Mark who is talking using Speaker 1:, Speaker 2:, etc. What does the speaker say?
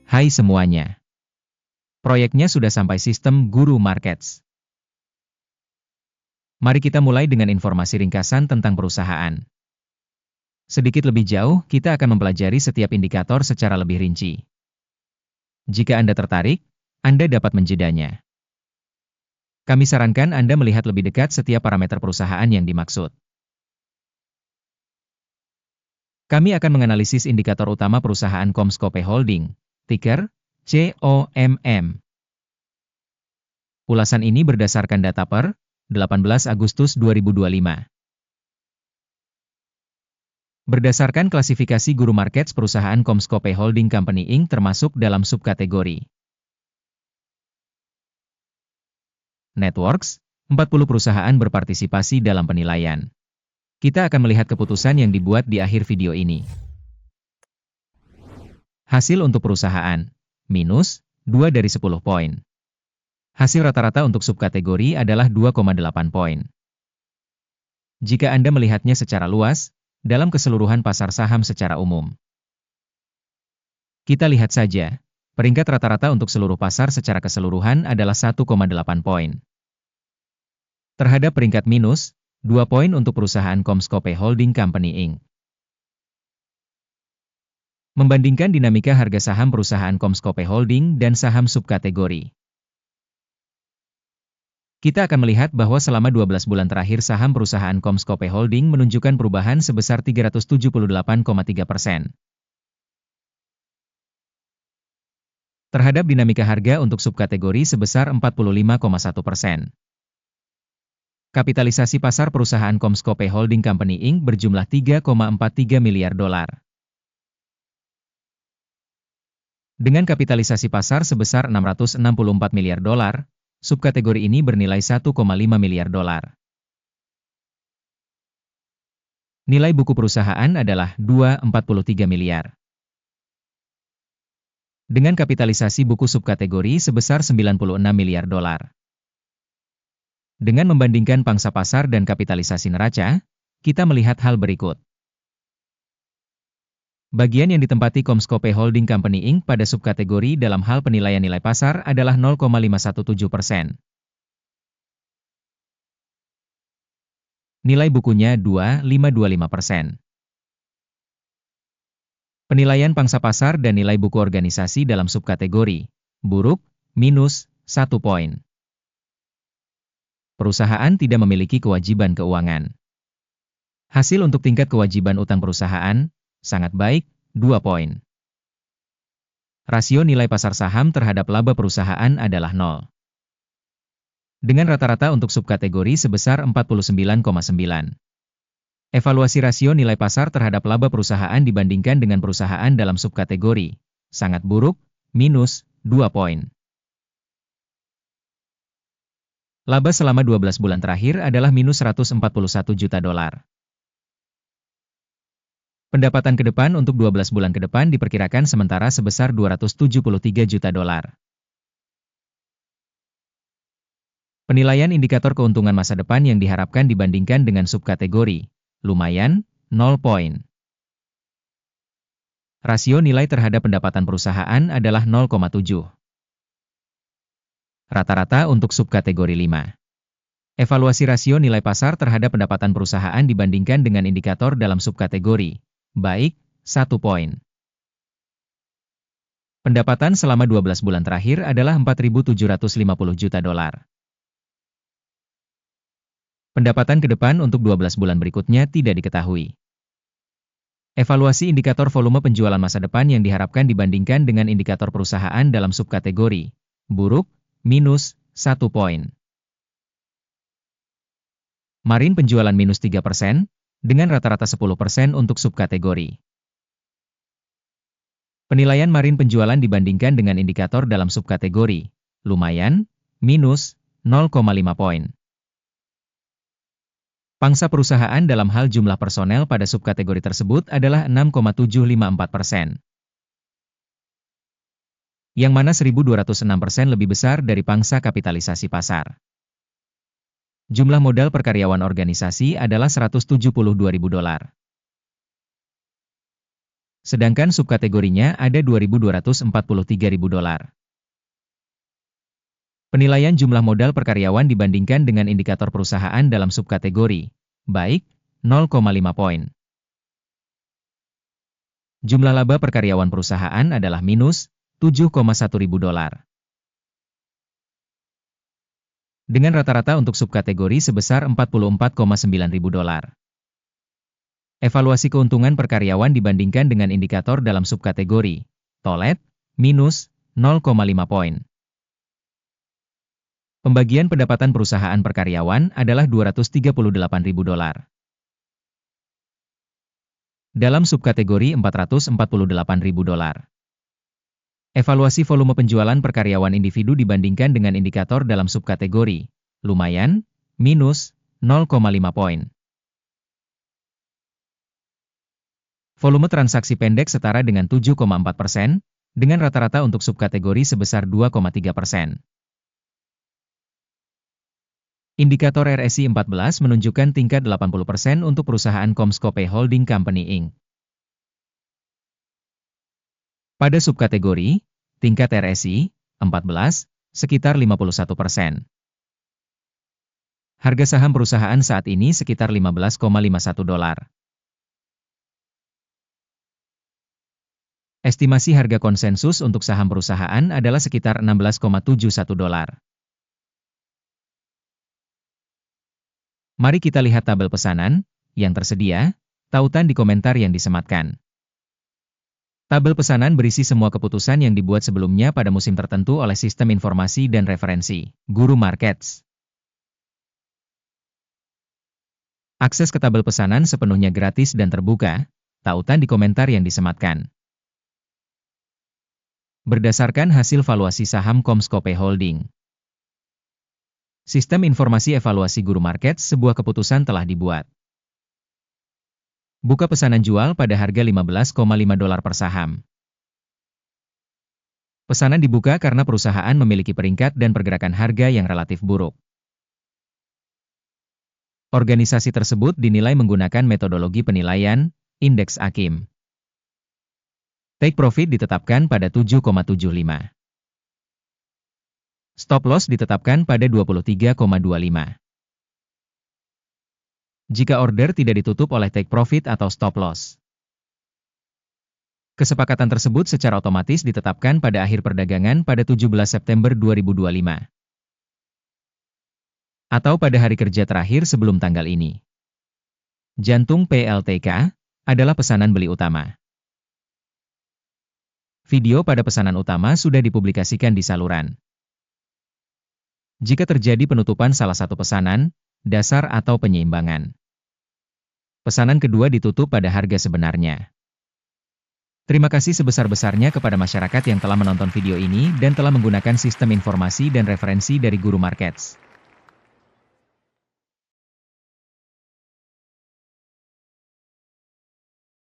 Speaker 1: Hai semuanya. Proyeknya sudah sampai sistem Guru Markets. Mari kita mulai dengan informasi ringkasan tentang perusahaan. Sedikit lebih jauh, kita akan mempelajari setiap indikator secara lebih rinci. Jika Anda tertarik, Anda dapat menjedanya. Kami sarankan Anda melihat lebih dekat setiap parameter perusahaan yang dimaksud. Kami akan menganalisis indikator utama perusahaan Comscope Holding, ticker COMM. Ulasan ini berdasarkan data per 18 Agustus 2025. Berdasarkan klasifikasi Guru Markets, perusahaan Comscope Holding Company Inc. termasuk dalam subkategori Networks. 40 perusahaan berpartisipasi dalam penilaian. Kita akan melihat keputusan yang dibuat di akhir video ini. Hasil untuk perusahaan, minus 2 dari 10 poin. Hasil rata-rata untuk subkategori adalah 2,8 poin. Jika Anda melihatnya secara luas, dalam keseluruhan pasar saham secara umum. Kita lihat saja, peringkat rata-rata untuk seluruh pasar secara keseluruhan adalah 1,8 poin. Terhadap peringkat minus, 2 poin untuk perusahaan Comscope Holding Company Inc. Membandingkan dinamika harga saham perusahaan Comscope Holding dan saham subkategori. Kita akan melihat bahwa selama 12 bulan terakhir saham perusahaan Comscope Holding menunjukkan perubahan sebesar 378,3%. Terhadap dinamika harga untuk subkategori sebesar 45,1%. Kapitalisasi pasar perusahaan Comscope Holding Company Inc. berjumlah 3,43 miliar dolar. Dengan kapitalisasi pasar sebesar 664 miliar dolar, subkategori ini bernilai 1,5 miliar dolar. Nilai buku perusahaan adalah 2,43 miliar. Dengan kapitalisasi buku subkategori sebesar 96 miliar dolar. Dengan membandingkan pangsa pasar dan kapitalisasi neraca, kita melihat hal berikut. Bagian yang ditempati Comscope Holding Company Inc. pada subkategori dalam hal penilaian nilai pasar adalah 0,517%. Nilai bukunya 2,525%. Penilaian pangsa pasar dan nilai buku organisasi dalam subkategori buruk, minus 1 poin. Perusahaan tidak memiliki kewajiban keuangan. Hasil untuk tingkat kewajiban utang perusahaan sangat baik, 2 poin. Rasio nilai pasar saham terhadap laba perusahaan adalah 0. Dengan rata-rata untuk subkategori sebesar 49,9. Evaluasi rasio nilai pasar terhadap laba perusahaan dibandingkan dengan perusahaan dalam subkategori sangat buruk, minus 2 poin. Laba selama 12 bulan terakhir adalah minus 141 juta dolar. Pendapatan ke depan untuk 12 bulan ke depan diperkirakan sementara sebesar 273 juta dolar. Penilaian indikator keuntungan masa depan yang diharapkan dibandingkan dengan subkategori, lumayan, 0 poin. Rasio nilai terhadap pendapatan perusahaan adalah 0,7. Rata-rata untuk subkategori 5. Evaluasi rasio nilai pasar terhadap pendapatan perusahaan dibandingkan dengan indikator dalam subkategori baik, 1 poin. Pendapatan selama 12 bulan terakhir adalah 4.750 juta dolar. Pendapatan ke depan untuk 12 bulan berikutnya tidak diketahui. Evaluasi indikator volume penjualan masa depan yang diharapkan dibandingkan dengan indikator perusahaan dalam subkategori buruk, minus 1 poin. Marine penjualan minus 3%, dengan rata-rata 10% untuk subkategori. Penilaian marine penjualan dibandingkan dengan indikator dalam subkategori, lumayan, minus 0,5 poin. Pangsa perusahaan dalam hal jumlah personel pada subkategori tersebut adalah 6,754%. Yang mana 1.206% lebih besar dari pangsa kapitalisasi pasar. Jumlah modal per karyawan organisasi adalah 172.000 dolar. Sedangkan subkategorinya ada $2.243.000. Penilaian jumlah modal per karyawan dibandingkan dengan indikator perusahaan dalam subkategori, baik, 0,5 poin. Jumlah laba per karyawan perusahaan adalah minus $7,1.000. Dengan rata-rata untuk subkategori sebesar $44,9.000. Evaluasi keuntungan per karyawan dibandingkan dengan indikator dalam subkategori, tolet, minus 0,5 poin. Pembagian pendapatan perusahaan per karyawan adalah $238.000. Dalam subkategori $448.000. Evaluasi volume penjualan per karyawan individu dibandingkan dengan indikator dalam subkategori, lumayan, minus 0,5 poin. Volume transaksi pendek setara dengan 7,4%, dengan rata-rata untuk subkategori sebesar 2,3%. Indikator RSI 14 menunjukkan tingkat 80% untuk perusahaan Comscope Holding Company Inc. Pada subkategori, tingkat RSI, 14, sekitar 51%. Harga saham perusahaan saat ini sekitar $15,51. Estimasi harga konsensus untuk saham perusahaan adalah sekitar $16,71. Mari kita lihat tabel pesanan yang tersedia, tautan di komentar yang disematkan. Tabel pesanan berisi semua keputusan yang dibuat sebelumnya pada musim tertentu oleh Sistem Informasi dan Referensi, Guru Markets. Akses ke tabel pesanan sepenuhnya gratis dan terbuka, tautan di komentar yang disematkan. Berdasarkan hasil valuasi saham Comscope Holding. Sistem Informasi Evaluasi Guru Markets, sebuah keputusan telah dibuat. Buka pesanan jual pada harga $15,5 per saham. Pesanan dibuka karena perusahaan memiliki peringkat dan pergerakan harga yang relatif buruk. Organisasi tersebut dinilai menggunakan metodologi penilaian, indeks AKIM. Take profit ditetapkan pada 7,75. Stop loss ditetapkan pada 23,25. Jika order tidak ditutup oleh take profit atau stop loss. Kesepakatan tersebut secara otomatis ditetapkan pada akhir perdagangan pada 17 September 2025. Atau pada hari kerja terakhir sebelum tanggal ini. Jantung PLTK adalah pesanan beli utama. Video pada pesanan utama sudah dipublikasikan di saluran. Jika terjadi penutupan salah satu pesanan, dasar atau penyeimbangan. Pesanan kedua ditutup pada harga sebenarnya. Terima kasih sebesar-besarnya kepada masyarakat yang telah menonton video ini dan telah menggunakan sistem informasi dan referensi dari Guru Markets.